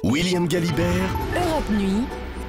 William Galibert, Europe Nuit.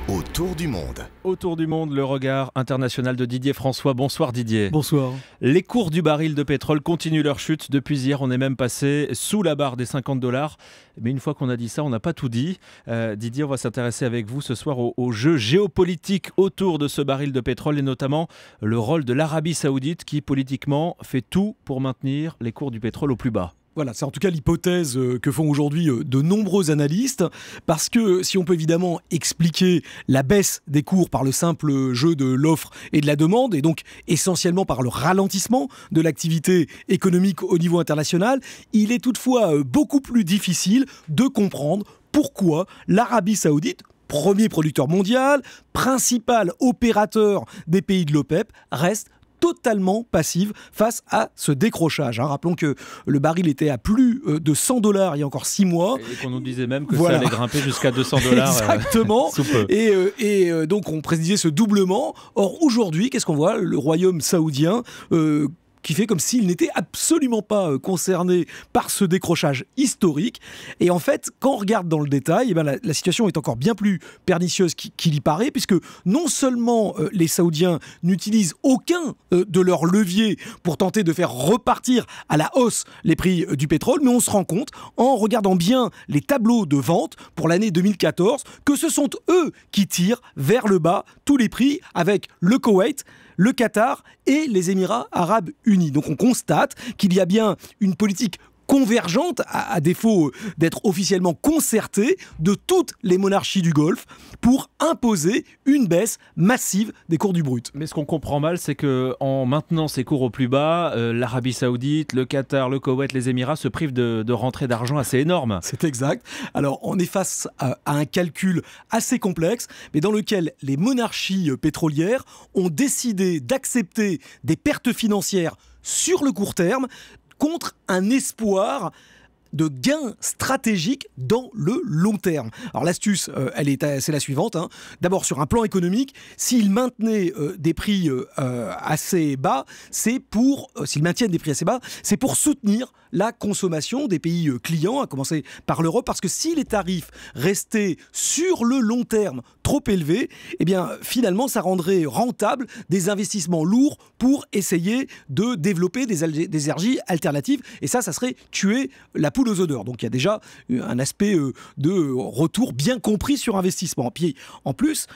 autour du monde. Autour du monde, le regard international de Didier François. Bonsoir Didier. Bonsoir. Les cours du baril de pétrole continuent leur chute. Depuis hier, on est même passé sous la barre des $50. Mais une fois qu'on a dit ça, on n'a pas tout dit. Didier, on va s'intéresser avec vous ce soir au jeu géopolitique autour de ce baril de pétrole et notamment le rôle de l'Arabie Saoudite qui politiquement fait tout pour maintenir les cours du pétrole au plus bas. Voilà, c'est en tout cas l'hypothèse que font aujourd'hui de nombreux analystes, parce que si on peut évidemment expliquer la baisse des cours par le simple jeu de l'offre et de la demande, et donc essentiellement par le ralentissement de l'activité économique au niveau international, il est toutefois beaucoup plus difficile de comprendre pourquoi l'Arabie Saoudite, premier producteur mondial, principal opérateur des pays de l'OPEP, reste totalement passive face à ce décrochage. Rappelons que le baril était à plus de $100 il y a encore 6 mois. Et qu'on nous disait même que Voilà. ça allait grimper jusqu'à $200. Exactement. Sous peu. Et donc on prédisait ce doublement. Or aujourd'hui, qu'est-ce qu'on voit ? Le royaume saoudien qui fait comme s'il n'était absolument pas concerné par ce décrochage historique. Et en fait, quand on regarde dans le détail, la situation est encore bien plus pernicieuse qu'il y paraît, puisque non seulement les Saoudiens n'utilisent aucun de leurs leviers pour tenter de faire repartir à la hausse les prix du pétrole, mais on se rend compte, en regardant bien les tableaux de vente pour l'année 2014, que ce sont eux qui tirent vers le bas tous les prix, avec le Koweït, le Qatar et les Émirats Arabes Unis. Donc on constate qu'il y a bien une politique convergente, à défaut d'être officiellement concertée, de toutes les monarchies du Golfe pour imposer une baisse massive des cours du brut. Mais ce qu'on comprend mal, c'est qu'en maintenant ces cours au plus bas, l'Arabie Saoudite, le Qatar, le Koweït, les Émirats se privent de rentrées d'argent assez énormes. C'est exact. Alors on est face à un calcul assez complexe, mais dans lequel les monarchies pétrolières ont décidé d'accepter des pertes financières sur le court terme contre un espoir de gains stratégiques dans le long terme. Alors l'astuce, c'est la suivante. D'abord, sur un plan économique, s'ils maintenaient des prix assez bas, s'ils maintiennent des prix assez bas, c'est pour soutenir la consommation des pays clients, à commencer par l'Europe, parce que si les tarifs restaient sur le long terme trop élevés, eh bien finalement ça rendrait rentable des investissements lourds pour essayer de développer des énergies alternatives, et ça serait tuer la poule aux odeurs. Donc il y a déjà un aspect de retour bien compris sur investissement. Puis en plus,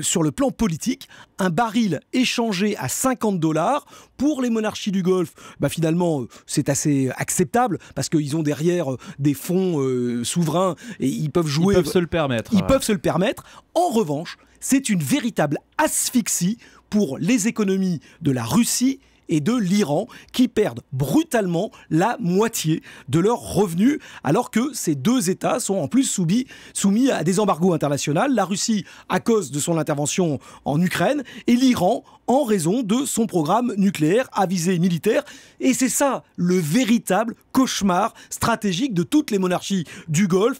sur le plan politique, un baril échangé à $50 pour les monarchies du Golfe, finalement c'est assez acceptable parce qu'ils ont derrière des fonds souverains et ils peuvent jouer. Ils peuvent se le permettre. Ils peuvent se le permettre. En revanche, c'est une véritable asphyxie pour les économies de la Russie et de l'Iran, qui perdent brutalement la moitié de leurs revenus, alors que ces deux États sont en plus soumis à des embargos internationaux. La Russie à cause de son intervention en Ukraine, et l'Iran en raison de son programme nucléaire à visée militaire. Et c'est ça le véritable cauchemar stratégique de toutes les monarchies du Golfe.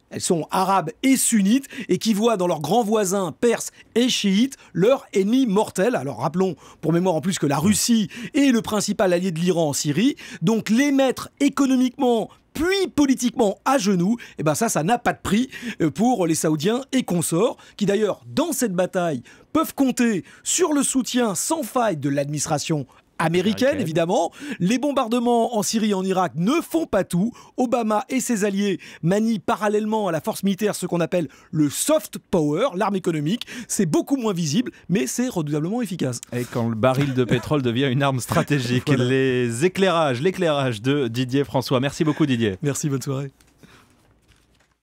Elles sont arabes et sunnites et qui voient dans leurs grands voisins perses et chiites leur ennemi mortel. Alors rappelons pour mémoire en plus que la Russie est le principal allié de l'Iran en Syrie. Donc les mettre économiquement puis politiquement à genoux, ça n'a pas de prix pour les Saoudiens et consorts, qui d'ailleurs dans cette bataille peuvent compter sur le soutien sans faille de l'administration américaine, évidemment. Les bombardements en Syrie et en Irak ne font pas tout. Obama et ses alliés manient parallèlement à la force militaire ce qu'on appelle le soft power, l'arme économique. C'est beaucoup moins visible, mais c'est redoutablement efficace. Et quand le baril de pétrole devient une arme stratégique. Voilà. L'éclairage de Didier François. Merci beaucoup Didier. Merci, bonne soirée.